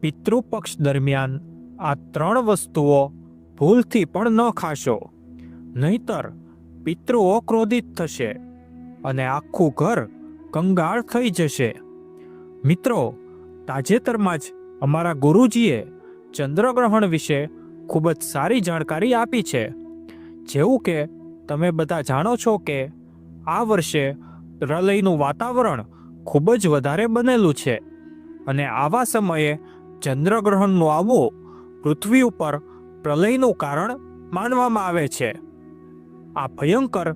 પિતૃપક્ષ દરમિયાન આ 3 વસ્તુઓ ભૂલથી પણ ન ખાશો, નહીતર પિતૃઓ ક્રોધિત થશે અને આખું ઘર કંગાળ થઈ જશે. મિત્રો, તાજેતરમાં જ અમારા ગુરુજીએ ચંદ્રગ્રહણ વિશે ખૂબ જ સારી જાણકારી આપી છે. જેવું કે તમે બધા જાણો છો કે આ વર્ષે પ્રલયનું વાતાવરણ ખૂબ જ વધારે બનેલું છે અને આવા સમયે ચંદ્રગ્રહણનું આવવું પૃથ્વી ઉપર પ્રલયનું કારણ માનવામાં આવે છે. આ ભયંકર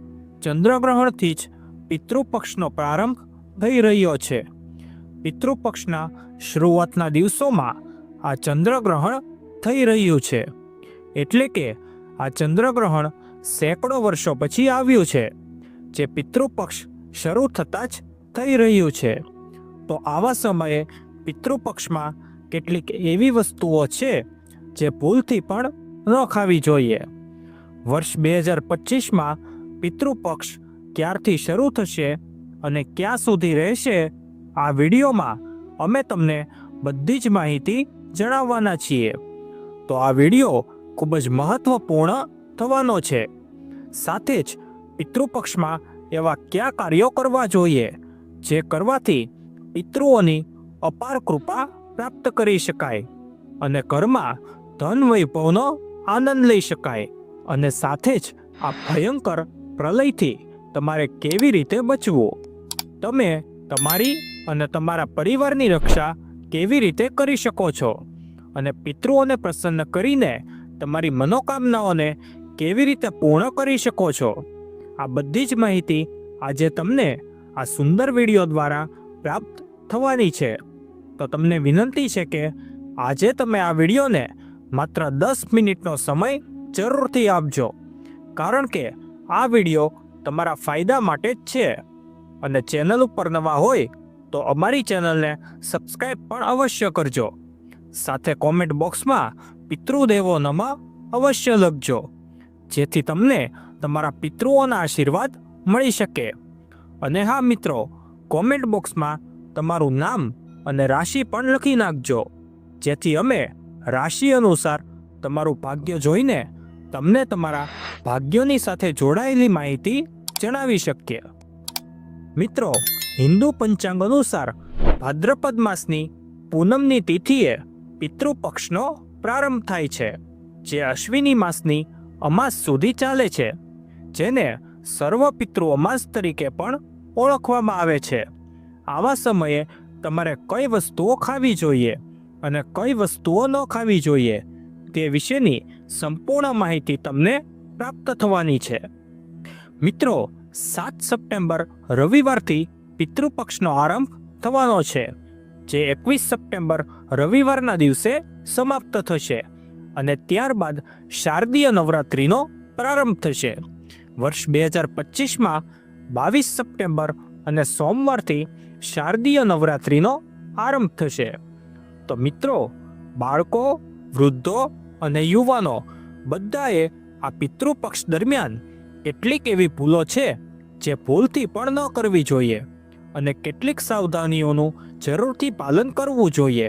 ચંદ્રગ્રહણથી જ પિતૃપક્ષનો પ્રારંભ થઈ રહ્યો છે. પિતૃપક્ષના શરૂઆતના દિવસોમાં આ ચંદ્રગ્રહણ થઈ રહ્યું છે, એટલે કે આ ચંદ્રગ્રહણ સેંકડો વર્ષો પછી આવ્યું છે, જે પિતૃપક્ષ શરૂ થતાં જ થઈ રહ્યું છે. તો આવા સમયે પિતૃપક્ષમાં કેટલીક એવી વસ્તુઓ છે જે ભૂલથી પણ ન ખાવી જોઈએ. વર્ષ 2025માં પિતૃપક્ષ ક્યારથી શરૂ થશે અને ક્યાં સુધી રહેશે, આ વિડીયોમાં અમે તમને બધી જ માહિતી જણાવવાના છીએ. તો આ વિડીયો ખૂબ જ મહત્વપૂર્ણ થવાનો છે. સાથે જ પિતૃપક્ષમાં એવા કયા કાર્યો કરવા જોઈએ જે કરવાથી પિતૃઓની અપાર કૃપા પ્રાપ્ત કરી શકાય અને ઘરમાં ધન વૈભવનો આનંદ લઈ શકાય, અને સાથે જ આ ભયંકર પ્રલયથી તમારે કેવી રીતે બચવું, તમે તમારી અને તમારા પરિવારની રક્ષા કેવી રીતે કરી શકો છો અને પિતૃઓને પ્રસન્ન કરીને તમારી મનોકામનાઓને કેવી રીતે પૂર્ણ કરી શકો છો, આ બધી જ માહિતી આજે તમને આ સુંદર વિડીયો દ્વારા પ્રાપ્ત થવાની છે. તો તમને વિનંતી છે કે આજે તમે આ વિડીયોને માત્ર 10 મિનિટનો સમય જરૂરથી આપજો, કારણ કે આ વિડીયો તમારા ફાયદા માટે જ છે. અને ચેનલ ઉપર નવા હોય તો અમારી ચેનલને સબસ્ક્રાઈબ પણ અવશ્ય કરજો. સાથે કોમેન્ટ બોક્સમાં પિતૃદેવો નમઃ અવશ્ય લખજો, જેથી તમને તમારા પિતૃઓના આશીર્વાદ મળી શકે. અને હા મિત્રો, કોમેન્ટ બોક્સમાં તમારું નામ અને રાશિ પણ લખી નાખજો, જેથી અમે રાશિ અનુસાર તમારું ભાગ્ય જોઈને તમને તમારા ભાગ્યોની સાથે જોડાયેલી માહિતી જણાવી શકીએ. મિત્રો, હિન્દુ પંચાંગ અનુસાર ભાદ્રપદ માસની પૂનમની તિથિએ પિતૃપક્ષનો પ્રારંભ થાય છે, જે અશ્વિની માસની અમાસ સુધી ચાલે છે, જેને સર્વ પિતૃ અમાસ તરીકે પણ ઓળખવામાં આવે છે. આવા સમયે તમારે કઈ વસ્તુઓ ખાવી જોઈએ અને કઈ વસ્તુઓ ન ખાવી જોઈએ તે વિશેની સંપૂર્ણ માહિતી તમને પ્રાપ્ત થવાની છે. મિત્રો, 7 સપ્ટેમ્બર રવિવારથી પિતૃપક્ષનો આરંભ થવાનો છે, જે 21 સપ્ટેમ્બર રવિવારના દિવસે સમાપ્ત થશે અને ત્યારબાદ શારદીય નવરાત્રિનો પ્રારંભ થશે. વર્ષ 2025માં 22 સપ્ટેમ્બર અને સોમવારથી શારદીય નવરાત્રિનો આરંભ થશે. તો મિત્રો, બાળકો, વૃદ્ધો અને યુવાનો બધાએ આ પિતૃપક્ષ દરમિયાન કેટલીક એવી ભૂલો છે જે ભૂલથી પણ ન કરવી જોઈએ અને કેટલીક સાવધાનીઓનું જરૂરથી પાલન કરવું જોઈએ.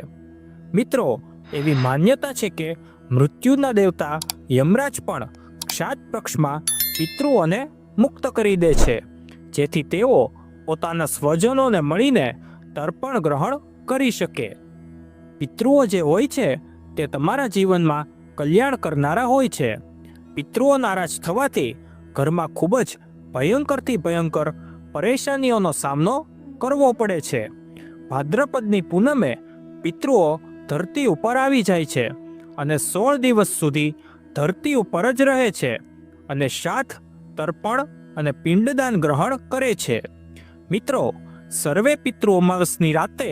મિત્રો, એવી માન્યતા છે કે મૃત્યુના દેવતા યમરાજ પણ ક્ષાત પક્ષમાં પિતૃઓને મુક્ત કરી દે છે, જેથી તેઓ પોતાના સ્વજનોને મળીને તર્પણ ગ્રહણ કરી શકે. પિતૃઓ જે હોય છે તે તમારા જીવનમાં કલ્યાણ કરનારા હોય છે. પિતૃઓ નારાજ થવાથી ઘરમાં ખૂબ જ ભયંકરથી ભયંકર પરેશાનીઓનો સામનો કરવો પડે છે. ભાદ્રપદની પૂનમે પિતૃઓ ધરતી ઉપર આવી જાય છે અને 16 દિવસ સુધી ધરતી ઉપર જ રહે છે અને શ્રાદ્ધ, તર્પણ અને પિંડદાન ગ્રહણ કરે છે. મિત્રો, સર્વે પિતૃ અમાવસની રાતે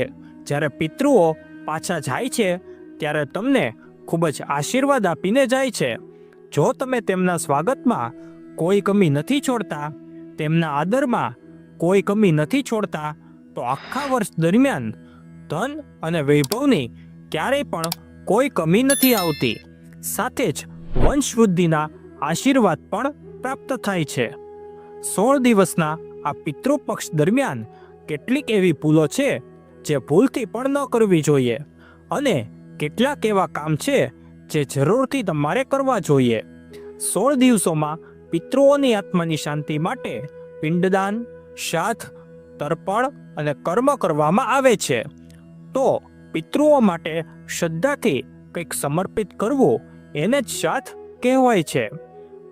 જ્યારે પિતૃઓ પાછા જાય છે ત્યારે તમને ખૂબ જ આશીર્વાદ આપીને જાય છે. જો તમે તેમના સ્વાગતમાં કોઈ કમી નથી છોડતા, તેમના આદરમાં કોઈ કમી નથી છોડતા, તો આખા વર્ષ દરમિયાન ધન અને વૈભવની ક્યારેય પણ કોઈ કમી નથી આવતી. સાથે જ વંશવૃદ્ધિના આશીર્વાદ પણ પ્રાપ્ત થાય છે. 16 દિવસના આ પિતૃપક્ષ દરમિયાન કેટલીક એવી ભૂલો છે જે ભૂલથી પણ ન કરવી જોઈએ અને કેટલાક એવા કામ છે જે જરૂરથી તમારે કરવા જોઈએ. 16 દિવસોમાં પિતૃઓની આત્માની શાંતિ માટે પિંડદાન, શ્રાદ્ધ, તર્પણ અને કર્મ કરવામાં આવે છે. તો પિતૃઓ માટે શ્રદ્ધાથી કંઈક સમર્પિત કરવું એને જ શ્રાદ્ધ કહેવાય છે.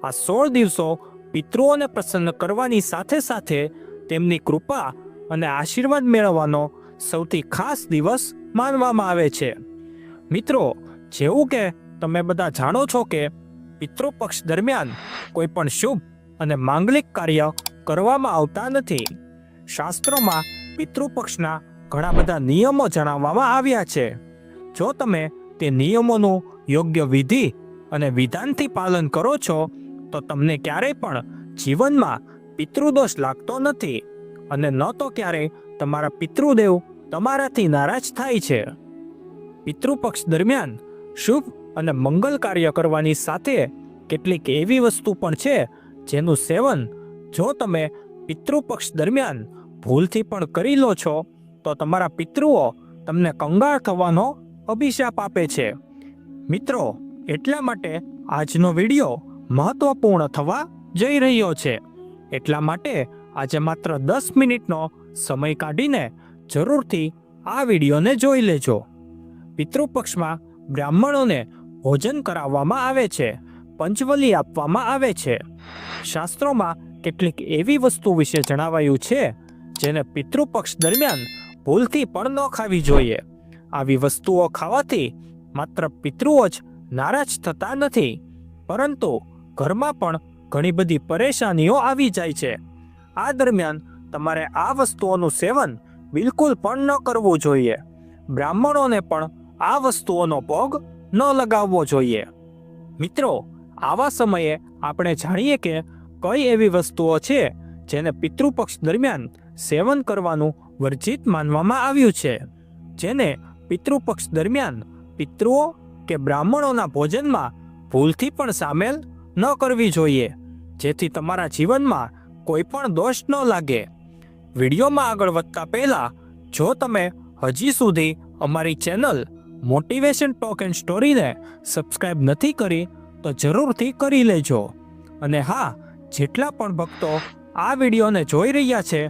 આ 16 દિવસો પિતૃઓને પ્રસન્ન કરવાની સાથે સાથે તેમની કૃપા અને આશીર્વાદ મેળવવાનો સૌથી ખાસ દિવસ માનવામાં આવે છે. મિત્રો, જેવું કે તમે બધા જાણો છો કે પિતૃપક્ષ દરમિયાન કોઈ પણ શુભ અને માંગલિક કાર્ય કરવામાં આવતા નથી. શાસ્ત્રોમાં પિતૃપક્ષના ઘણા બધા નિયમો જણાવવામાં આવ્યા છે. જો તમે તે નિયમોનું યોગ્ય વિધિ અને વિધાનથી પાલન કરો છો તો તમને ક્યારેય પણ જીવનમાં પિતૃદોષ લાગતો નથી અને ન તો ક્યારેય તમારા પિતૃદેવ તમારાથી નારાજ થાય છે. પિતૃપક્ષ દરમિયાન શુભ અને મંગલ કાર્ય કરવાની સાથે કેટલીક એવી વસ્તુ પણ છે જેનું સેવન જો તમે પિતૃપક્ષ દરમિયાન ભૂલથી પણ કરી લો છો તો તમારા પિતૃઓ તમને કંગાળ થવાનો અભિશાપ આપે છે. મિત્રો, એટલા માટે આજનો વિડીયો મહત્વપૂર્ણ થવા જઈ રહ્યો છે. એટલા માટે આજે માત્ર 10 મિનિટનો સમય કાઢીને જરૂરથી આ વિડીયોને જોઈ લેજો. પિતૃપક્ષમાં બ્રાહ્મણોને ભોજન કરાવવામાં આવે છે, પંચબલી આપવામાં આવે છે. શાસ્ત્રોમાં કેટલીક એવી વસ્તુ વિશે જણાવાયું છે જેને પિતૃપક્ષ દરમિયાન ભૂલથી પણ ન ખાવી જોઈએ. આવી વસ્તુઓ ખાવાથી માત્ર પિતૃઓ જ નારાજ થતા નથી, પરંતુ ઘરમાં પણ ઘણી બધી પરેશાનીઓ આવી જાય છે. આ દરમિયાન તમારે આ વસ્તુઓનું સેવન બિલકુલ પણ ન કરવું જોઈએ. બ્રાહ્મણોને પણ આ વસ્તુઓનો ભોગ ન લગાવવો જોઈએ. મિત્રો, આવા સમયે આપણે જાણીએ કે કઈ એવી વસ્તુઓ છે જેને પિતૃપક્ષ દરમિયાન સેવન કરવાનું વર્જિત માનવામાં આવ્યું છે, જેને પિતૃપક્ષ દરમિયાન પિતૃઓ કે બ્રાહ્મણોના ભોજનમાં ભૂલથી પણ સામેલ ન કરવી જોઈએ, જેથી તમારા જીવનમાં કોઈ પણ દોષ ન લાગે. વિડીયોમાં આગળ વધતા પહેલા જો તમે હજી સુધી અમારી ચેનલ મોટિવેશન ટોક એન્ડ સ્ટોરીને સબસ્ક્રાઇબ નથી કરી તો જરૂરથી કરી લેજો. અને હા, જેટલા પણ ભક્તો આ વિડીયોને જોઈ રહ્યા છે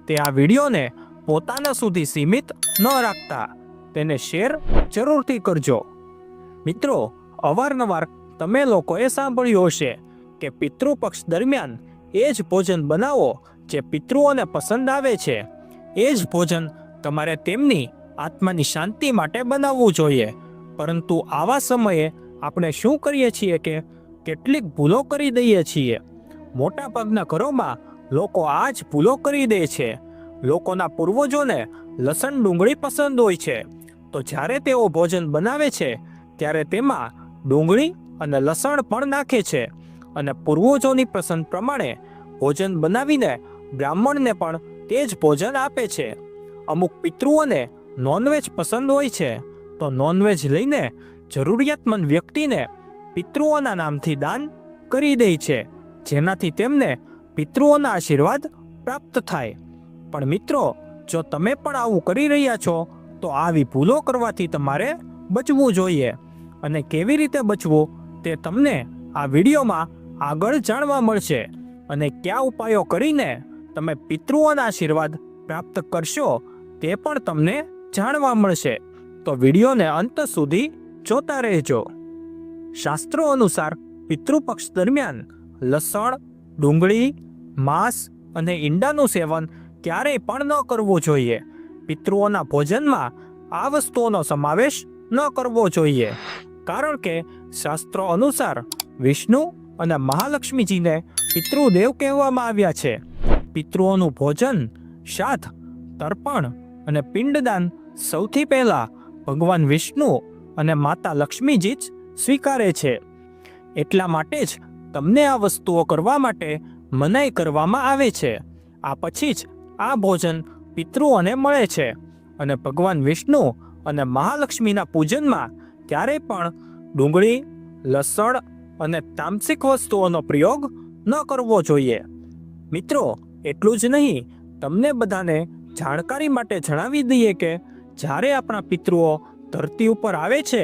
તે આ વિડીયોને પોતાના સુધી સીમિત ન રાખતા તેને શેર જરૂરથી કરજો. મિત્રો, અવારનવાર તમે લોકોએ સાંભળ્યું હશે કે પિતૃપક્ષ દરમિયાન એ જ ભોજન બનાવો જે પિતૃઓને પસંદ આવે છે. એ જ ભોજન તમારે તેમની આત્માની શાંતિ માટે બનાવવું જોઈએ. પરંતુ આવા સમયે આપણે શું કરીએ છીએ કે કેટલીક ભૂલો કરી દઈએ છીએ. મોટાભાગના ઘરોમાં લોકો આ જ ભૂલો કરી દે છે. લોકોના પૂર્વજોને લસણ ડુંગળી પસંદ હોય છે, તો જ્યારે તેઓ ભોજન બનાવે છે ત્યારે તેમાં ડુંગળી અને લસણ પણ નાખે છે અને પૂર્વજોની પસંદ પ્રમાણે ભોજન બનાવીને બ્રાહ્મણને પણ તે જ ભોજન આપે છે. અમુક પિતૃઓને નોનવેજ પસંદ હોય છે તો નોનવેજ લઈને જરૂરિયાતમંદ વ્યક્તિને પિતૃઓના નામથી દાન કરી દે છે, જેનાથી તેમને પિતૃઓના આશીર્વાદ પ્રાપ્ત થાય. પણ મિત્રો, જો તમે પણ આવું કરી રહ્યા છો તો આવી ભૂલો કરવાથી તમારે બચવું જોઈએ. અને કેવી રીતે બચવું તે તમને આ વિડીયોમાં આગળ જાણવા મળશે. અને કયા ઉપાયો કરીને તમે પિતૃઓના આશીર્વાદ પ્રાપ્ત કરશો તે પણ તમને જાણવા મળશે. તો વિડીયોને અંત સુધી જોતા રહેજો. શાસ્ત્રો અનુસાર પિતૃપક્ષ દરમિયાન લસણ, ડુંગળી, માંસ અને ઈંડાનું સેવન ક્યારેય પણ ન કરવું જોઈએ. પિતૃઓના ભોજનમાં આ વસ્તુઓનો સમાવેશ ન કરવો જોઈએ, કારણ કે શાસ્ત્રો અનુસાર વિષ્ણુ અને મહાલક્ષ્મીજીને પિતૃદેવ કહેવામાં આવ્યા છે. પિતૃઓનું ભોજન, શ્રાદ્ધ, તર્પણ અને પિંડદાન સૌથી પહેલા ભગવાન વિષ્ણુ અને માતા લક્ષ્મીજી જ સ્વીકારે છે. એટલા માટે જ તમને આ વસ્તુઓ કરવા માટે મનાઈ કરવામાં આવે છે. આ પછી જ આ ભોજન પિતૃઓને મળે છે. અને ભગવાન વિષ્ણુ અને મહાલક્ષ્મીના પૂજનમાં ક્યારેય પણ ડુંગળી, લસણ અને તામસિક વસ્તુઓનો પ્રયોગ ન કરવો જોઈએ. મિત્રો, એટલું જ નહીં, તમને બધાને જાણકારી માટે જણાવી દઈએ કે જ્યારે આપણા પિતૃઓ ધરતી ઉપર આવે છે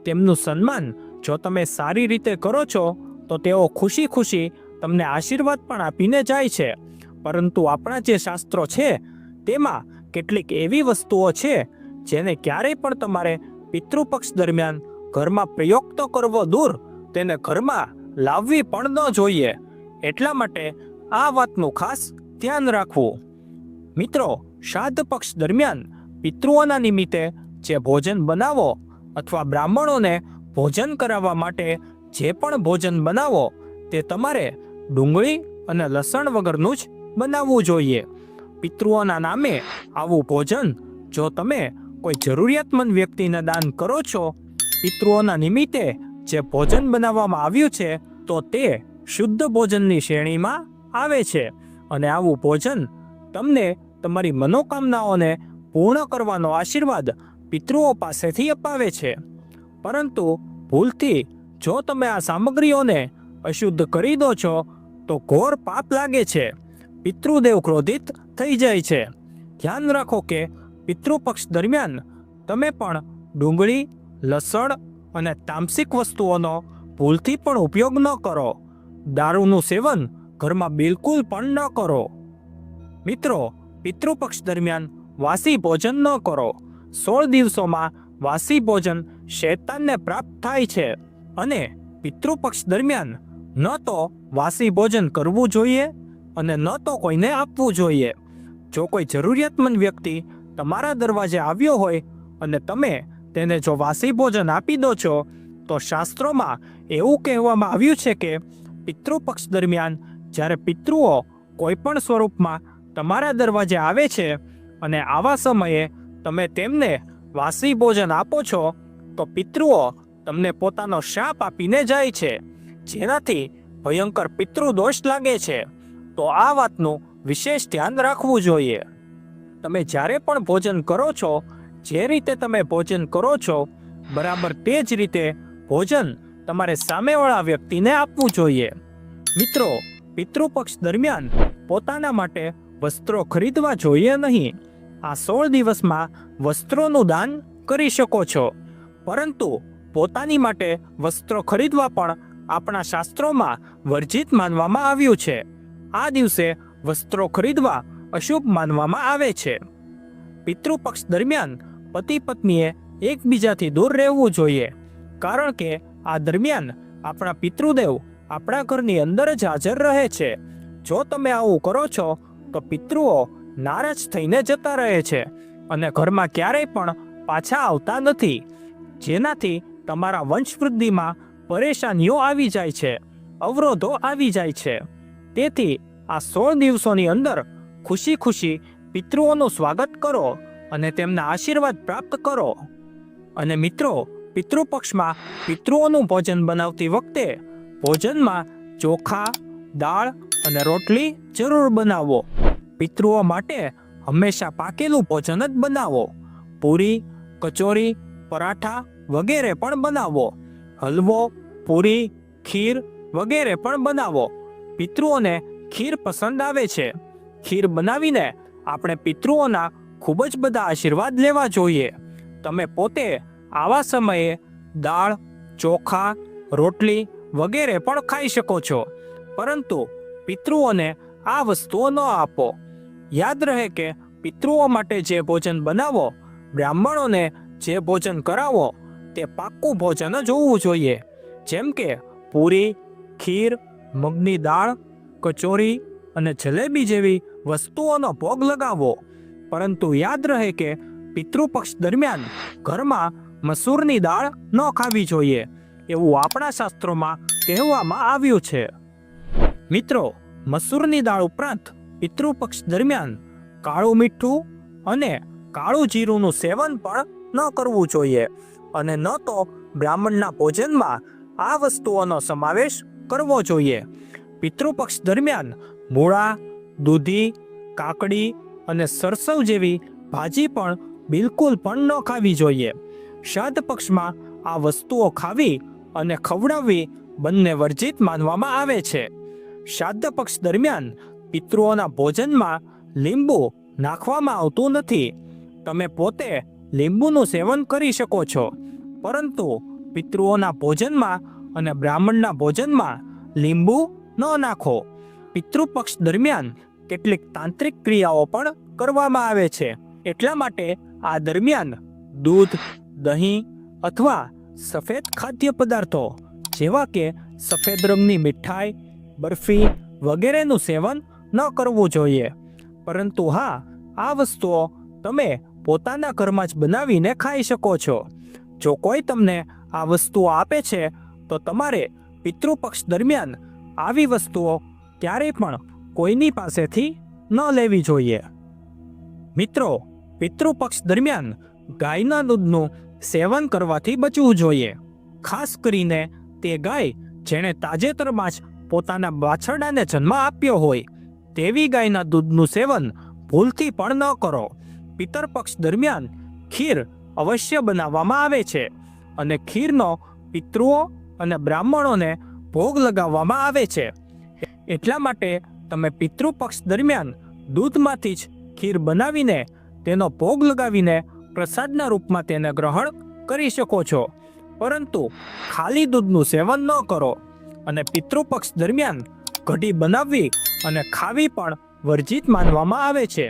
તેમનું સન્માન જો તમે સારી રીતે કરો છો તો તેઓ ખુશી ખુશી તમને આશીર્વાદ પણ આપીને જાય છે. પરંતુ આપણા જે શાસ્ત્રો છે તેમાં કેટલીક એવી વસ્તુઓ છે જેને ક્યારેય પણ તમારે પિતૃપક્ષ દરમિયાન ઘરમાં પ્રયોગ તો કરવો દૂર, તેને ઘરમાં લાવવી પણ ન જોઈએ. એટલા માટે આ વાતનું ખાસ ધ્યાન રાખવું. મિત્રો, શ્રાદ્ધ પક્ષ દરમિયાન પિતૃઓના નિમિત્તે જે ભોજન બનાવો અથવા બ્રાહ્મણોને ભોજન કરાવવા માટે જે પણ ભોજન બનાવો તે તમારે ડુંગળી અને લસણ વગરનું જ બનાવવું જોઈએ. પિતૃઓના નામે આવું ભોજન જો તમે કોઈ જરૂરિયાતમંદ વ્યક્તિને દાન કરો છો, પિતૃઓના નિમિત્તે જે ભોજન બનાવવામાં આવ્યું છે તો તે શુદ્ધ ભોજનની શ્રેણીમાં આવે છે અને આવું ભોજન તમને તમારી મનોકામનાઓને પૂર્ણ કરવાનો આશીર્વાદ પિતૃઓ પાસેથી અપાવે છે. પરંતુ ભૂલથી જો તમે આ સામગ્રીઓને અશુદ્ધ કરી દો છો તો ઘોર પાપ લાગે છે. પિતૃદેવ ક્રોધિત થઈ જાય છે. ધ્યાન રાખો કે પિતૃપક્ષ દરમિયાન તમે પણ ડુંગળી, લસણ અને તામસિક વસ્તુઓનો ભૂલથી પણ ઉપયોગ ન કરો. દારૂનું સેવન ઘરમાં બિલકુલ પણ ન કરો. મિત્રો, પિતૃપક્ષ દરમિયાન વાસી ભોજન ન કરો. 16 દિવસોમાં વાસી ભોજન શૈતાનને પ્રાપ્ત થાય છે અને પિતૃપક્ષ દરમિયાન ન તો વાસી ભોજન કરવું જોઈએ અને ન તો કોઈને આપવું જોઈએ. જો કોઈ જરૂરિયાતમંદ વ્યક્તિ તમારા દરવાજે આવ્યો હોય અને તમે તેને જો વાસી ભોજન આપી દો છો તો શાસ્ત્રોમાં એવું કહેવામાં આવ્યું છે કે પિતૃપક્ષ દરમિયાન જ્યારે પિતૃઓ કોઈ પણ સ્વરૂપમાં તમારા દરવાજે આવે છે અને આવા સમયે તમે તેમને વાસી ભોજન આપો છો તો પિતૃઓ તમને પોતાનો શાપ આપીને જાય છે, જેનાથી ભયંકર પિતૃદોષ લાગે છે. તો આ વાતનું વિશેષ ધ્યાન રાખવું જોઈએ. તમે જ્યારે પણ ભોજન કરો છો, જે રીતે તમે ભોજન કરો છો બરાબર તે જ રીતે ભોજન તમારે સામેવાળા વ્યક્તિને આપવું જોઈએ. મિત્રો, પિતૃપક્ષ દરમિયાન પોતાના માટે વસ્ત્રો ખરીદવા જોઈએ નહીં. આ 16 દિવસમાં વસ્ત્રોનું દાન કરી શકો છો, પરંતુ પોતાની માટે વસ્ત્રો ખરીદવા પણ આપણા શાસ્ત્રોમાં વર્જિત માનવામાં આવ્યું છે. આ દિવસે વસ્ત્રો ખરીદવા અશુભ માનવામાં આવે છે. પિતૃપક્ષ દરમિયાન પતિ પત્નીએ એકબીજાથી દૂર રહેવું જોઈએ, કારણ કે આ દરમિયાન આપણા પિતૃદેવ આપણા ઘરની અંદર જ હાજર રહે છે. જો તમે આવું કરો છો તો પિતૃઓ નારાજ થઈને જતા રહે છે અને ઘરમાં ક્યારેય પણ પાછા આવતા નથી, જેનાથી તમારા વંશવૃદ્ધિમાં પરેશાનીઓ આવી જાય છે, અવરોધો આવી જાય છે. તેથી આ 16 દિવસોની અંદર ખુશી ખુશી પિતૃઓનું સ્વાગત કરો અને તેમના આશીર્વાદ પ્રાપ્ત કરો. અને મિત્રો, પિતૃપક્ષમાં પિતૃઓનું ભોજન બનાવતી વખતે ભોજનમાં ચોખા, દાળ અને રોટલી જરૂર બનાવો. પિતૃઓ માટે હંમેશા પાકેલું ભોજન જ બનાવો. પૂરી, કચોરી, પરાઠા વગેરે પણ બનાવો. હલવો, પૂરી, ખીર વગેરે પણ બનાવો. પિતૃઓને ખીર પસંદ આવે છે. ખીર બનાવીને આપણે પિતૃઓના ખૂબ જ બધા આશીર્વાદ લેવા જોઈએ. તમે પોતે આવા સમયે દાળ, ચોખા, રોટલી વગેરે પણ ખાઈ શકો છો, પરંતુ પિતૃઓને આ વસ્તુઓ ન આપો. યાદ રહે કે પિતૃઓ માટે જે ભોજન બનાવો, બ્રાહ્મણોને જે ભોજન કરાવો તે પાક્કું ભોજન જ હોવું જોઈએ. જેમ કે પૂરી, ખીર, મગની દાળ, કચોરી અને જલેબી જેવી વસ્તુઓનો ભોગ લગાવો. પરંતુ યાદ રહે કે પિતૃપક્ષ દરમિયાન ઘરમાં મસૂરની દાળ ન ખાવી જોઈએ, એવું આપણા શાસ્ત્રોમાં કહેવામાં આવ્યું છે. મિત્રો, મસૂરની દાળ ઉપરાંત પિતૃપક્ષ દરમિયાન કાળું મીઠું અને કાળું જીરુંનું સેવન પણ ન કરવું જોઈએ અને ન તો બ્રાહ્મણના ભોજનમાં આ વસ્તુઓનો સમાવેશ કરવો જોઈએ. પિતૃપક્ષ દરમિયાન મૂળા, દૂધી, કાકડી અને સરસવ જેવી ભાજી પણ બિલકુલ પણ ન ખાવી જોઈએ. શ્રાદ્ધ પક્ષમાં આ વસ્તુઓ ખાવી અને ખવડાવવી બંને વર્જિત માનવામાં આવે છે. શ્રાદ્ધ પક્ષ દરમિયાન પિતૃઓના ભોજનમાં લીંબુ નાખવામાં આવતું નથી. તમે પોતે લીંબુનું સેવન કરી શકો છો, પરંતુ પિતૃઓના ભોજનમાં અને બ્રાહ્મણના ભોજનમાં લીંબુ ન નાખો. પિતૃપક્ષ દરમિયાન કેટલીક તાંત્રિક ક્રિયાઓ પણ કરવામાં આવે છે. એટલા માટે આ દરમિયાન દૂધ, દહીં અથવા સફેદ ખાદ્ય પદાર્થો જેવા કે સફેદ રંગની મીઠાઈ, બરફી વગેરેનું સેવન ન કરવું જોઈએ. પરંતુ હા, આ વસ્તુઓ તમે પોતાના ઘરમાં જ બનાવીને ખાઈ શકો છો. જો કોઈ તમને આ વસ્તુઓ આપે છે તો તમારે પિતૃપક્ષ દરમિયાન આવી વસ્તુઓ ક્યારેય પણ કોઈની પાસેથી ન લેવી જોઈએ. મિત્રો, પિતૃપક્ષ દરમિયાન ગાયના દૂધનું સેવન કરવાથી બચવું જોઈએ. ખાસ કરીને તે ગાય જેણે તાજેતરમાં જ પોતાના વાછરડાને જન્મ આપ્યો હોય તેવી ગાયના દૂધનું સેવન ભૂલથી પણ ન કરો. પિતરપક્ષ દરમિયાન ખીર અવશ્ય બનાવવામાં આવે છે અને ખીરનો પિતૃઓ અને બ્રાહ્મણોને ભોગ લગાવવામાં આવે છે. એટલા માટે તમે પિતૃપક્ષ દરમિયાન દૂધમાંથી જ ખીર બનાવીને તેનો ભોગ લગાવીને પ્રસાદના રૂપમાં તેને ગ્રહણ કરી શકો છો. પરંતુ ખાલી દૂધનું સેવન ન કરો અને પિતૃપક્ષ દરમિયાન કઢી બનાવવી અને ખાવી પણ વર્જિત માનવામાં આવે છે.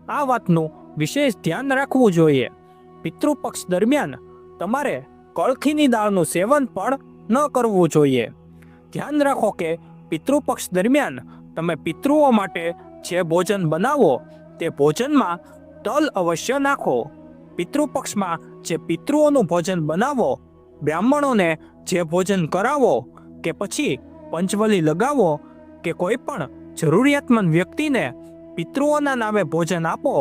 આ વાતનું વિશેષ ધ્યાન રાખવું જોઈએ. પિતૃપક્ષ દરમિયાન તમારે કળખીની દાળનું સેવન પણ ન કરવું જોઈએ. ધ્યાન રાખો કે પિતૃપક્ષ દરમિયાન તમે પિતૃઓ માટે જે ભોજન બનાવો તે ભોજનમાં તલ અવશ્ય નાખો. પિતૃપક્ષમાં જે પિતૃઓનું ભોજન બનાવો, બ્રાહ્મણોને જે ભોજન કરાવો કે પછી પંચવલી લગાવો કે કોઈ પણ જરૂરિયાતમંદ વ્યક્તિને પિતૃઓના નામે ભોજન આપો,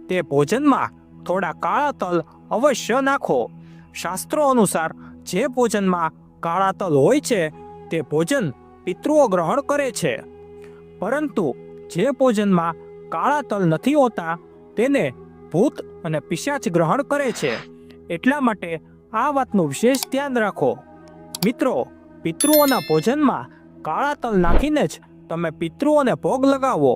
તે ભોજનમાં થોડા કાળા તલ અવશ્ય નાખો. શાસ્ત્રો અનુસાર જે ભોજનમાં કાળા તલ હોય છે તે ભોજન પિતૃઓ ગ્રહણ કરે છે. પરંતુ જે ભોજનમાં કાળા તલ નથી હોતા તેને ભૂત અને પિશાચ ગ્રહણ કરે છે. એટલા માટે આ વાતનું વિશેષ ધ્યાન રાખો. મિત્રો, પિતૃઓના ભોજનમાં કાળા તલ નાખીને જ તમે પિતૃઓને ભોગ લગાવો.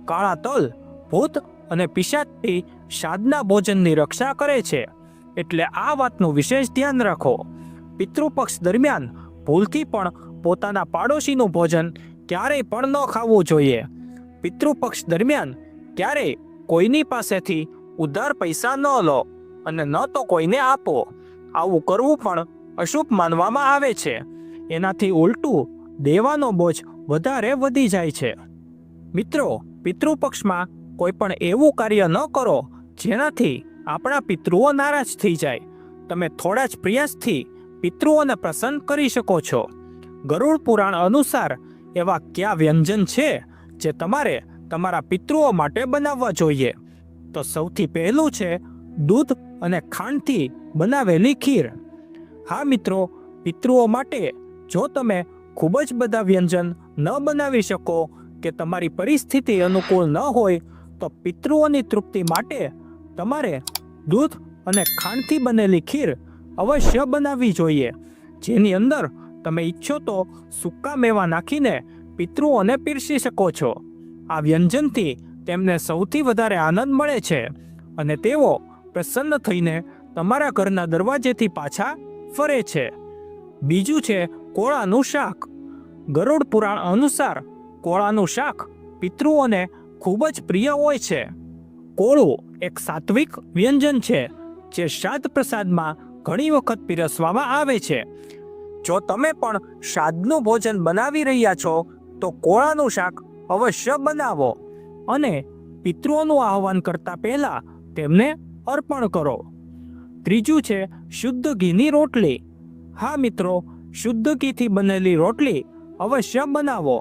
કાળા તલ ભૂત અને પિશાચથી શ્રાદ્ધના ભોજનની રક્ષા કરે છે. એટલે આ વાતનું વિશેષ ધ્યાન રાખો. પિતૃપક્ષ દરમિયાન ભૂલથી પણ પોતાના પાડોશીનું ભોજન ક્યારેય પણ ન ખાવું જોઈએ. પિતૃપક્ષ દરમિયાન ક્યારેય કોઈની પાસેથી ઉધાર પૈસા ન લો અને ન તો કોઈને આપો. આવું કરવું પણ અશુભ માનવામાં આવે છે. એનાથી ઉલટું દેવાનો બોજ વધારે વધી જાય છે. મિત્રો, પિતૃપક્ષમાં કોઈ પણ એવું કાર્ય ન કરો જેનાથી આપણા પિતૃઓ નારાજ થઈ જાય. તમે થોડા જ પ્રયાસથી પિતૃઓને પ્રસન્ન કરી શકો છો. ગરુડ પુરાણ અનુસાર એવા કયા વ્યંજન છે જે તમારે તમારા પિતૃઓ માટે બનાવવા જોઈએ? તો સૌથી પહેલું છે દૂધ અને ખાંડથી બનાવેલી ખીર. હા મિત્રો, પિતૃઓ માટે જો તમે ખૂબ જ બધા વ્યંજન ન બનાવી શકો કે તમારી પરિસ્થિતિ અનુકૂળ ન હોય તો પિતૃઓની તૃપ્તિ માટે તમારે દૂધ અને ખાંડથી બનેલી ખીર અવશ્ય બનાવવી જોઈએ. જેની અંદર તમે ઈચ્છો તો સૂકા મેવા નાખીને પિતૃઓને પીરસી શકો છો. આ વ્યંજનથી તેમને સૌથી વધારે આનંદ મળે છે અને તેઓ પ્રસન્ન થઈને તમારા ઘરના દરવાજેથી પાછા ફરે છે. બીજું છે કોળાનું શાક. ગરુડ પુરાણ અનુસાર કોળાનું શાક પિતૃઓને ખૂબ જ પ્રિય હોય છે. કોળું એક સાત્વિક વ્યંજન છે જે શ્રાદ્ધ પ્રસાદમાં ઘણી વખત પીરસવામાં આવે છે. જો તમે પણ શ્રાદ્ધનું ભોજન બનાવી રહ્યા છો તો કોળાનું શાક અવશ્ય બનાવો અને પિતૃઓનું આહવાન કરતા પહેલા તેમને અર્પણ કરો. ત્રીજું છે શુદ્ધ ઘીની રોટલી. હા મિત્રો, શુદ્ધ ઘીથી બનેલી રોટલી અવશ્ય બનાવો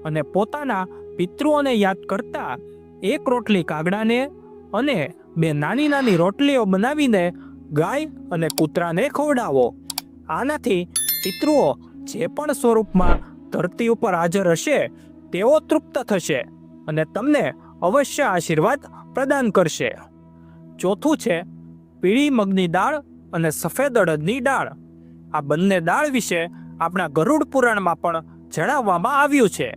અને પોતાના પિતૃઓને યાદ કરતા એક રોટલી કાગડાને અને 2 નાની નાની રોટલીઓ બનાવીને ગાય અને કૂતરાને ખવડાવો. આનાથી પિતૃઓ જે પણ સ્વરૂપમાં ધરતી ઉપર હાજર હશે તેઓ તૃપ્ત થશે અને તમને અવશ્ય આશીર્વાદ પ્રદાન કરશે. ચોથું છે પીળી મગની દાળ અને સફેદ અડદની દાળ. આ બંને દાળ વિશે આપણા ગરુડ પુરાણમાં પણ જણાવવામાં આવ્યું છે.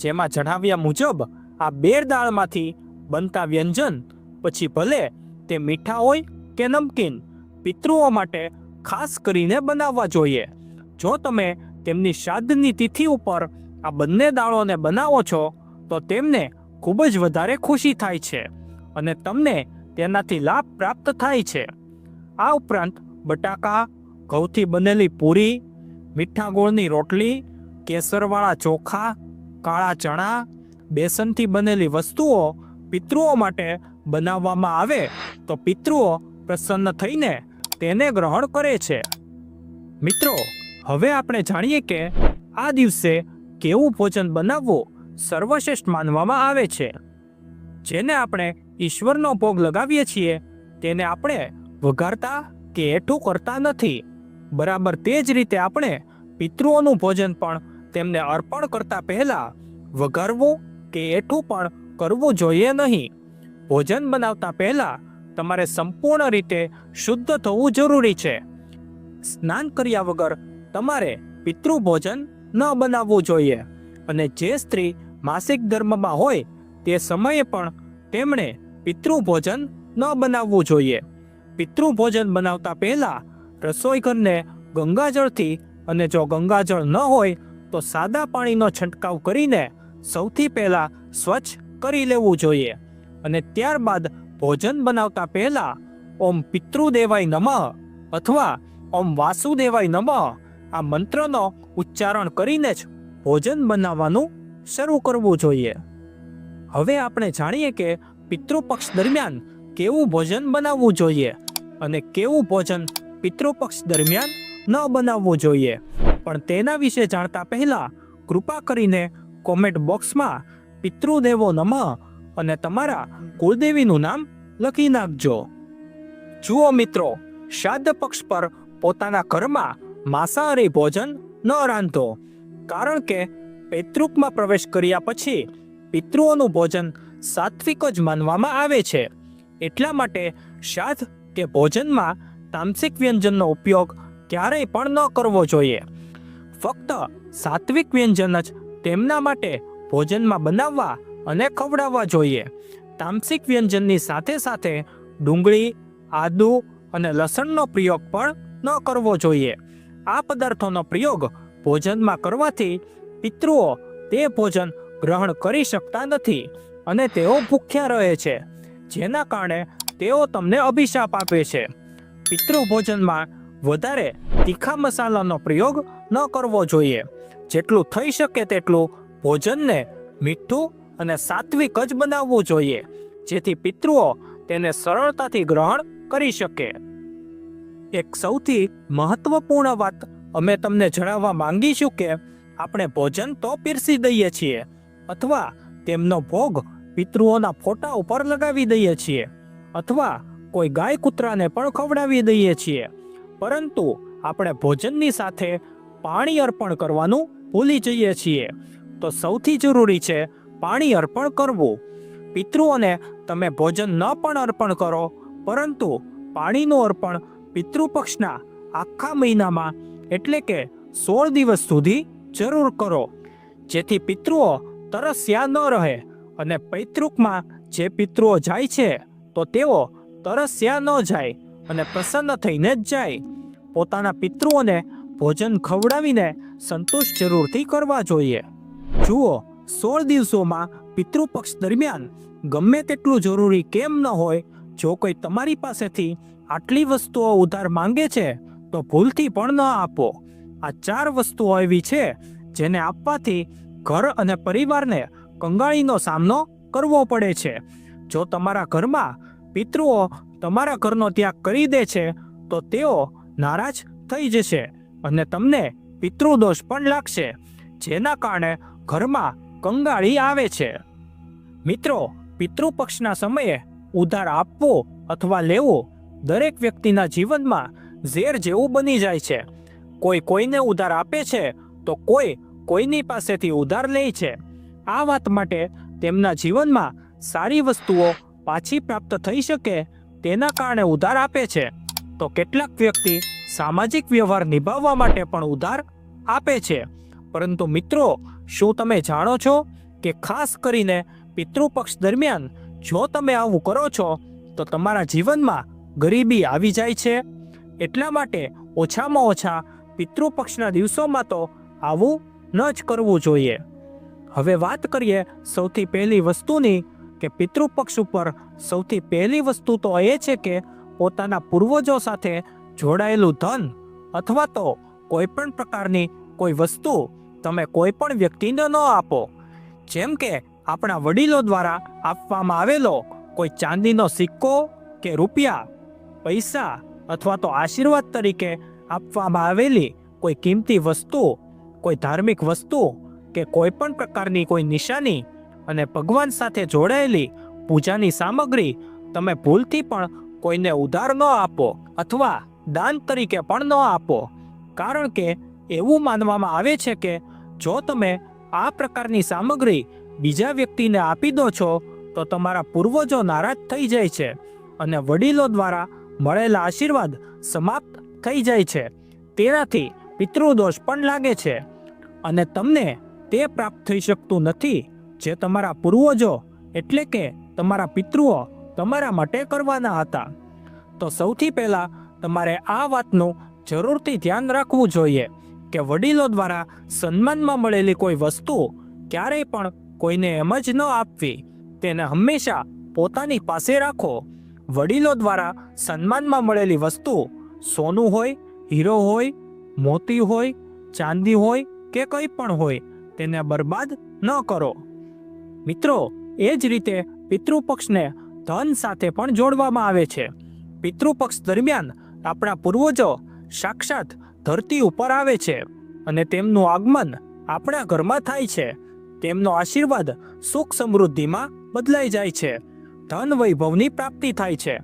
જેમાં જણાવ્યા મુજબ આ 2 દાળમાંથી બનતા વ્યંજન પછી ભલે તે મીઠા હોય કે નમકીન પિતૃઓ માટે ખાસ કરીને બનાવવા જોઈએ. જો તમે તેમની શ્રાદ્ધની તિથિ ઉપર આ બંને દાળોને બનાવો છો તો તેમને ખૂબ જ વધારે ખુશી થાય છે અને તમને તેનાથી લાભ પ્રાપ્ત થાય છે. આ ઉપરાંત બટાકા, ઘઉંથી બનેલી પૂરી, મીઠા ગોળની રોટલી, કેસરવાળા ચોખા, કાળા ચણા, બેસનથી બનેલી વસ્તુઓ પિતૃઓ માટે બનાવવામાં આવે તો પિતૃઓ પ્રસન્ન થઈને તેને ગ્રહણ કરે છે. મિત્રો, હવે આપણે જાણીએ કે આ દિવસે કેવું ભોજન બનાવવું સર્વશ્રેષ્ઠ માનવામાં આવે છે. જેને આપણે ઈશ્વરનો ભોગ લગાવીએ છીએ તેને આપણે વઘારતા કે એઠું કરતા નથી. બરાબર તે જ રીતે આપણે પિતૃઓનું ભોજન પણ તેમને અર્પણ કરતા પહેલા વઘારવું કે એઠું પણ કરવું જોઈએ નહીં. ભોજન બનાવતા પહેલા તમારે સંપૂર્ણ રીતે શુદ્ધ થવું જરૂરી છે. સ્નાન કર્યા વગર તમારે પિતૃ ભોજન ન બનાવવું જોઈએ અને જે સ્ત્રી માસિક ધર્મમાં હોય તે સમયે પણ તેમણે પિતૃ ભોજન ન બનાવવું જોઈએ. પિતૃ ભોજન બનાવતા પહેલા રસોઈ ઘરને ગંગાજળથી અને જો ગંગાજળ ન હોય તો સાદા પાણીનો છંટકાવ કરીને સૌથી પહેલા સ્વચ્છ કરી લેવું જોઈએ અને ત્યારબાદ ભોજન બનાવતા પહેલા ઓમ પિતૃદેવાય નમઃ અથવા ઓમ વાસુદેવાય નમઃ આ મંત્રનો ઉચ્ચારણ કરીને જ ભોજન બનાવવાનું શરૂ કરવું જોઈએ. હવે આપણે જાણીએ કે પિતૃપક્ષ દરમિયાન કેવું ભોજન બનાવવું જોઈએ અને કેવું ભોજન પિતૃપક્ષ દરમિયાન ન બનાવવું જોઈએ. પણ તેના વિશે જાણતા પહેલા કૃપા કરીને કોમેન્ટ બોક્સમાં પિતૃદેવો નમઃ અને તમારા કુળદેવીનું નામ લખી નાખજો. જુઓ મિત્રો, શ્રાદ્ધ પક્ષ પર પોતાના ઘરમાં માંસાહારી ભોજન ન રાંધો, કારણ કે પૈતૃકમાં પ્રવેશ કર્યા પછી પિતૃઓનું ભોજન સાત્વિક જ માનવામાં આવે છે. એટલા માટે શ્રાદ્ધ કે ભોજનમાં તામસિક વ્યંજનનો ઉપયોગ ક્યારેય પણ ન કરવો જોઈએ. ફક્ત સાત્વિક વ્યંજન જ તેમના માટે ભોજનમાં બનાવવા અને ખવડાવવા જોઈએ. તામસિક વ્યંજનની સાથે સાથે ડુંગળી, આદુ અને લસણનો પ્રયોગ પણ ન કરવો જોઈએ. આ પદાર્થોનો પ્રયોગ ભોજનમાં કરવાથી પિતૃઓ તે ભોજન ગ્રહણ કરી શકતા નથી અને તેઓ ભૂખ્યા રહે છે, જેના કારણે તેઓ તમને અભિશાપ આપે છે. પિતૃ ભોજનમાં વધારે તીખા મસાલાનો પ્રયોગ ન કરવો જોઈએ. જેટલું થઈ શકે તેટલું ભોજનને મીઠું અને સાત્વિક જ બનાવવું જોઈએ, જેથી પિતૃઓ તેને સરળતાથી ગ્રહણ કરી શકે. એક સૌથી મહત્વપૂર્ણ વાત અમે તમને જણાવવા માંગીશું કે આપણે ભોજન તો પીરસી દઈએ છીએ અથવા તેમનો ભોગ પિતૃઓના ફોટા ઉપર લગાવી દઈએ છીએ અથવા કોઈ ગાય કૂતરાને પણ ખવડાવી દઈએ છીએ, પરંતુ આપણે ભોજનની સાથે પાણી અર્પણ કરવાનું ભૂલી જઈએ છીએ. તો સૌથી જરૂરી છે પાણી અર્પણ કરવું. પિતૃઓને તમે ભોજન ન પણ અર્પણ કરો, પરંતુ પાણીનું અર્પણ પિતૃપક્ષના આખા મહિનામાં એટલે કે 16 દિવસ સુધી જરૂર કરો, જેથી પિતૃઓ તરસ્યા ન રહે અને પૈતૃકમાં જે પિતૃઓ જાય છે તો તેઓ તરસ્યા ન જાય અને પ્રસન્ન થઈને જ જાય. પોતાના પિતૃઓને ભોજન ખવડાવીને સંતુષ્ટ જરૂરથી કરવા જોઈએ. જુઓ, 16 દિવસોમાં પિતૃપક્ષ દરમિયાન ગમે તેટલું જરૂરી કેમ ન હોય, જો કોઈ તમારી પાસેથી આટલી વસ્તુઓ ઉધાર માંગે છે તો ભૂલથી પણ ન આપો. આ 4 વસ્તુઓ એવી છે જેને આપવાથી ઘર અને પરિવારને કંગાળીનો સામનો કરવો પડે છે. જો તમારા ઘરમાં પિતૃઓ તમારા ઘરનો ત્યાગ કરી દે છે તો તેઓ નારાજ થઈ જશે અને તમને પિતૃદોષ પણ લાગશે, જેના કારણે ઘરમાં કંગાળી આવે છે. મિત્રો, પિતૃપક્ષના સમયે ઉધાર આપવો અથવા લેવો દરેક વ્યક્તિના જીવનમાં ઝેર જેવું બની જાય છે. કોઈ કોઈને ઉધાર આપે છે તો કોઈ કોઈની પાસેથી ઉધાર લે છે. આ વાત માટે તેમના જીવનમાં સારી વસ્તુઓ પાછી પ્રાપ્ત થઈ શકે તેના કારણે ઉધાર આપે છે. તો કેટલાક વ્યક્તિ સામાજિક વ્યવહાર નિભાવવા માટે પણ ઉધાર આપે છે. પરંતુ મિત્રો, શું તમે જાણો છો કે ખાસ કરીને પિતૃપક્ષ દરમિયાન જો તમે આવું કરો છો તો તમારા જીવનમાં ગરીબી આવી જાય છે? એટલા માટે ઓછામાં ઓછા પિતૃપક્ષના દિવસોમાં તો આવું ન જ કરવું જોઈએ. હવે વાત કરીએ સૌથી પહેલી વસ્તુની કે પિતૃપક્ષ ઉપર સૌથી પહેલી વસ્તુ તો એ છે કે પોતાના પૂર્વજો સાથે જોડાયેલું ધન અથવા તો કોઈ પણ પ્રકારની કોઈ વસ્તુ તમે કોઈ પણ વ્યક્તિને ન આપો. જેમ કે આપણા વડીલો દ્વારા આપવામાં આવેલો કોઈ ચાંદીનો સિક્કો કે રૂપિયા, પૈસા અથવા તો આશીર્વાદ તરીકે આપવામાં આવેલી કોઈ કિંમતી વસ્તુ, કોઈ ધાર્મિક વસ્તુ કે કોઈ પણ પ્રકારની કોઈ નિશાની અને ભગવાન સાથે જોડાયેલી પૂજાની સામગ્રી તમે ભૂલથી પણ કોઈને ઉધાર ન આપો અથવા દાન તરીકે પણ ન આપો. કારણ કે એવું માનવામાં આવે છે કે જો તમે આ પ્રકારની સામગ્રી બીજા વ્યક્તિને આપી દો છો તો તમારા પૂર્વજો નારાજ થઈ જાય છે અને વડીલો દ્વારા મળેલા આશીર્વાદ સમાપ્ત થઈ જાય છે. તેનાથી પિતૃદોષ પણ લાગે છે અને તમને તે પ્રાપ્ત થઈ શકતું નથી જે તમારા પૂર્વજો એટલે કે તમારા પિતૃઓ તમારા માટે કરવાના હતા. તો સૌથી પહેલાં તમારે આ વાતનું જરૂરથી ધ્યાન રાખવું જોઈએ કે વડીલો દ્વારા સન્માનમાં મળેલી કોઈ વસ્તુ ક્યારેય પણ કોઈને એમ જ ન આપવી. તેને હંમેશા પોતાની પાસે રાખો. વડીલો દ્વારા સન્માનમાં મળેલી વસ્તુ સોનું હોય, હીરો હોય, મોતી હોય, ચાંદી હોય કે કંઈ પણ હોય, તેને બરબાદ ન કરો. મિત્રો, એ જ રીતે પિતૃપક્ષને ધન સાથે પણ જોડવામાં આવે છે. પિતૃપક્ષ દરમિયાન આપણા પૂર્વજો સાક્ષાત ધરતી ઉપર આવે છે અને તેમનું આગમન આપણા ઘરમાં થાય છે. તેમનો આશીર્વાદ સુખ સમૃદ્ધિમાં બદલાઈ જાય છે. ધન વૈભવની પ્રાપ્તિ થાય છે.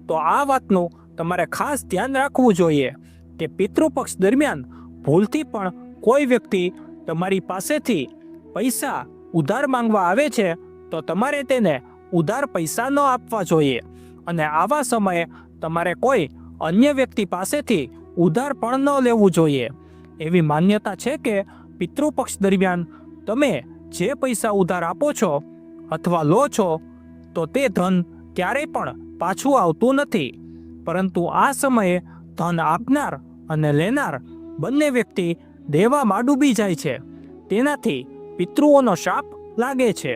તો આ વાતનું તમારે ખાસ ધ્યાન રાખવું જોઈએ કે પિતૃપક્ષ દરમિયાન ભૂલથી પણ કોઈ વ્યક્તિ તમારી પાસેથી પૈસા ઉધાર માંગવા આવે છે તો તમારે તેને ઉધાર પૈસા ન આપવા જોઈએ અને આવા સમયે તમારે કોઈ અન્ય વ્યક્તિ પાસેથી ઉધાર પણ ન લેવું જોઈએ. એવી માન્યતા છે કે પિતૃપક્ષ દરમિયાન તમે જે પૈસા ઉધાર આપો છો અથવા લો છો તો તે ધન ક્યારેય પણ પાછું આવતું નથી, પરંતુ આ સમયે ધન આપનાર અને લેનાર બંને વ્યક્તિ દેવામાં ડૂબી જાય છે. તેનાથી પિતૃઓનો શાપ લાગે છે.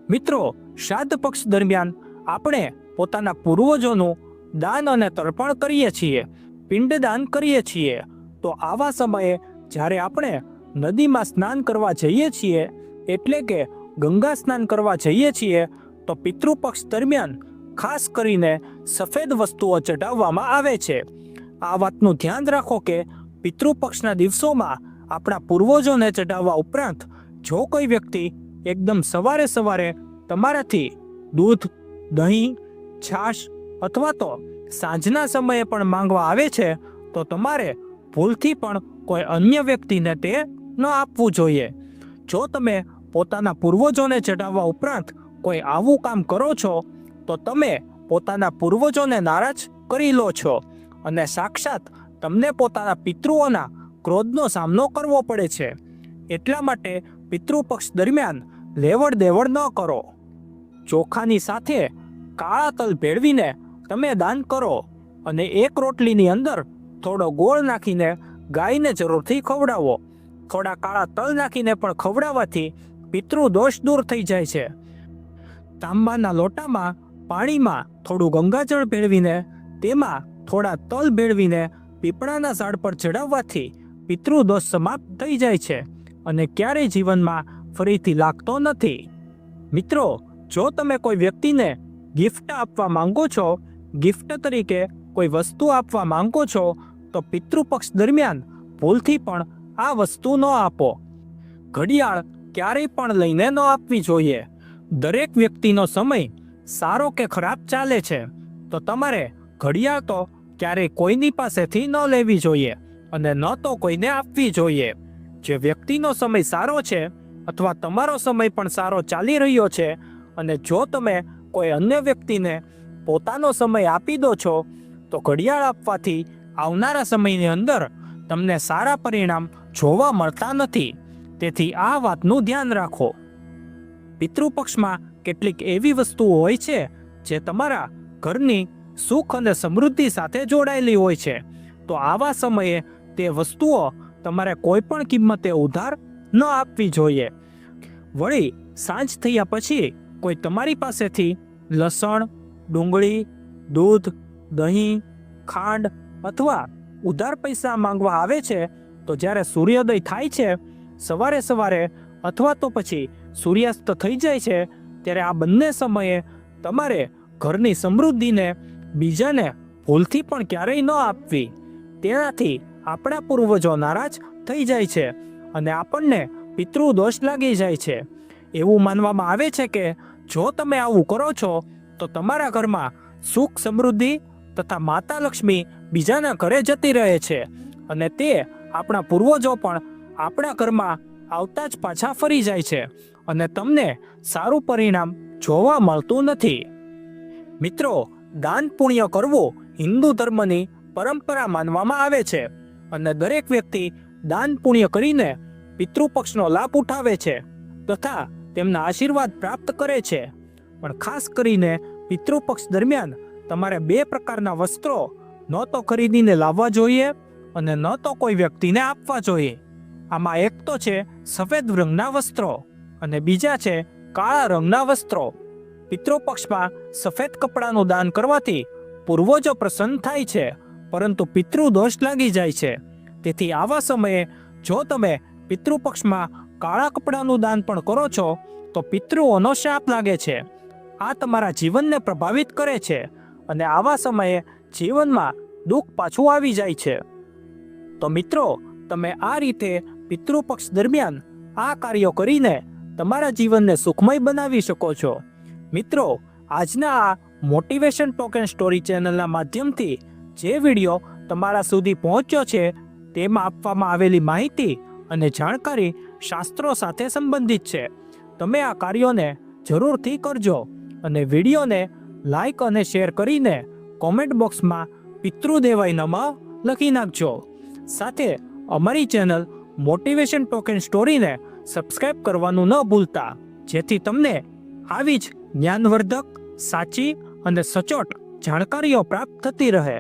મિત્રો, શ્રાદ્ધ પક્ષ દરમિયાન આપણે પોતાના પૂર્વજોનું દાન અને તર્પણ કરીએ છીએ, પિંડદાન કરીએ છીએ. તો આવા સમયે જ્યારે આપણે નદીમાં સ્નાન કરવા જઈએ છીએ એટલે કે ગંગા સ્નાન કરવા જઈએ છીએ તો પિતૃપક્ષ દરમિયાન ખાસ કરીને સફેદ વસ્તુઓ ચઢાવવામાં આવે છે. આ વાતનું ધ્યાન રાખો કે પિતૃપક્ષના દિવસોમાં આપણા પૂર્વજોને ચઢાવવા ઉપરાંત જો કોઈ વ્યક્તિ એકદમ સવારે સવારે તમારાથી દૂધ, દહીં, છાશ અથવા તો સાંજના સમયે પણ માંગવા આવે છે તો તમારે ભૂલથી પણ કોઈ અન્ય વ્યક્તિને તે ન આપવું જોઈએ. જો તમે પોતાના પૂર્વજોને ચઢાવવા ઉપરાંત કોઈ આવું કામ કરો છો તો તમે પોતાના પૂર્વજોને નારાજ કરી લો છો અને સાક્ષાત તમને પોતાના પિતૃઓના ક્રોધનો સામનો કરવો પડે છે. એટલા માટે પિતૃપક્ષ દરમિયાન લેવડ દેવડ ન કરો. ચોખાની સાથે કાળા તલ ભેળવીને તમે દાન કરો અને એક રોટલીની અંદર થોડો ગોળ નાખીને ગાયને જરૂરથી ખવડાવો. થોડા કાળા તલ નાખીને પણ ખવડાવવાથી પિતૃદોષ દૂર થઈ જાય છે. તાંબાના લોટામાં પાણીમાં થોડું ગંગાજળ ભેળવીને તેમાં થોડા તલ ભેળવીને પીપળાના ઝાડ પર ચડાવવાથી પિતૃદોષ સમાપ્ત થઈ જાય છે અને ક્યારેય જીવનમાં ફરીથી લાગતો નથી. મિત્રો, જો તમે કોઈ વ્યક્તિને ગિફ્ટ આપવા માંગો છો, ગિફ્ટ તરીકે કોઈ વસ્તુ આપવા માંગો છો તો પિતૃપક્ષ દરમિયાન ભૂલથી પણ આ વસ્તુ ન આપો. ઘડિયાળ ક્યારેય પણ લઈને ન આપવી જોઈએ. દરેક વ્યક્તિનો સમય સારો કે ખરાબ ચાલે છે તો તમારે ઘડિયાળ તો ક્યારેય કોઈની પાસેથી ન લેવી જોઈએ અને ન તો કોઈને આપવી જોઈએ. જે વ્યક્તિનો સમય સારો છે અથવા તમારો સમય પણ સારો ચાલી રહ્યો છે અને જો તમે કોઈ અન્ય વ્યક્તિને પોતાનો સમય આપી દો છો તો ઘડિયાળ આપવાથી આવનારા સમયની અંદર તમને સારા પરિણામ જોવા મળતા નથી. તેથી આ વાતનું ધ્યાન રાખો. પિતૃપક્ષમાં કેટલીક એવી વસ્તુઓ હોય છે જે તમારા ઘરની સુખ અને સમૃદ્ધિ સાથે જોડાયેલી હોય છે. તો તો આવા સમયે તે વસ્તુઓ તમારે કોઈ પણ કિંમતે ઉધાર ન આપવી જોઈએ. વળી સાંજ થયા પછી કોઈ તમારી પાસેથી લસણ, ડુંગળી, દૂધ, દહીં, ખાંડ અથવા ઉધાર પૈસા માંગવા આવે છે, તો જ્યારે સૂર્યોદય થાય છે, સવારે સવારે અથવા તો પછી સૂર્યાસ્ત થઈ જાય છે, ત્યારે આ બંને સમયે તમારે ઘરની સમૃદ્ધિને બીજાને ભૂલથી પણ ક્યારેય ન આપવી. તેનાથી આપણા પૂર્વજો નારાજ થઈ જાય છે અને આપણને પિતૃ દોષ લાગી જાય છે. એવું માનવામાં આવે છે કે જો તમે આવું કરો છો તો તમારા ઘરમાં સુખ, સમૃદ્ધિ તથા માતા લક્ષ્મી બીજાના ઘરે જતી રહે છે અને તે આપણા પૂર્વજો પણ આપણા ઘરમાં આવતા જ પાછા ફરી જાય છે અને તમને સારું પરિણામ જોવા મળતું નથી. મિત્રો, દાન પુણ્ય કરવું હિન્દુ ધર્મની પરંપરા માનવામાં આવે છે અને દરેક વ્યક્તિ દાન પુણ્ય કરીને પિતૃપક્ષનો લાભ ઉઠાવે છે તથા તેમના આશીર્વાદ પ્રાપ્ત કરે છે. પણ ખાસ કરીને પિતૃપક્ષ દરમિયાન તમારે 2 પ્રકારના વસ્ત્રો ન તો ખરીદીને લાવવા જોઈએ અને ન તો કોઈ વ્યક્તિને આપવા જોઈએ. આમાં એક તો છે સફેદ રંગના વસ્ત્રો અને બીજા છે કાળા રંગના વસ્ત્રો. પિતૃપક્ષમાં સફેદ કપડાનું દાન કરવાથી પૂર્વજો પ્રસન્ન થાય છે, પરંતુ પિતૃ દોષ લાગી જાય છે. તેથી આવા સમયે જો તમે પિતૃપક્ષમાં કાળા કપડાનું દાન પણ કરો છો તો પિતૃઓનો શાપ લાગે છે. આ તમારા જીવનને પ્રભાવિત કરે છે અને આવા સમયે જીવનમાં દુઃખ પાછું આવી જાય છે. તો મિત્રો, તમે આ રીતે પિતૃપક્ષ દરમિયાન આ કાર્યો કરીને તમારા જીવનને સુખમય બનાવી શકો છો. મિત્રો, આજના આ મોટિવેશન ટોક એન્ડ સ્ટોરી ચેનલના માધ્યમથી જે વિડીયો તમારા સુધી પહોંચ્યો છે તેમાં આપવામાં આવેલી માહિતી અને જાણકારી શાસ્ત્રો સાથે સંબંધિત છે. તમે આ કાર્યોને જરૂરથી કરજો અને વિડીયોને લાઈક અને શેર કરીને કોમેન્ટ બોક્સમાં પિતૃદેવાય નમઃ લખી નાખજો. સાથે અમારી ચેનલ મોટિવેશન ટોક એન્ડ સ્ટોરીને સબસ્ક્રાઇબ કરવાનું ન ભૂલતા, જેથી તમને આવી જ જ્ઞાનવર્ધક, સાચી અને સચોટ જાણકારીઓ પ્રાપ્ત થતી રહે.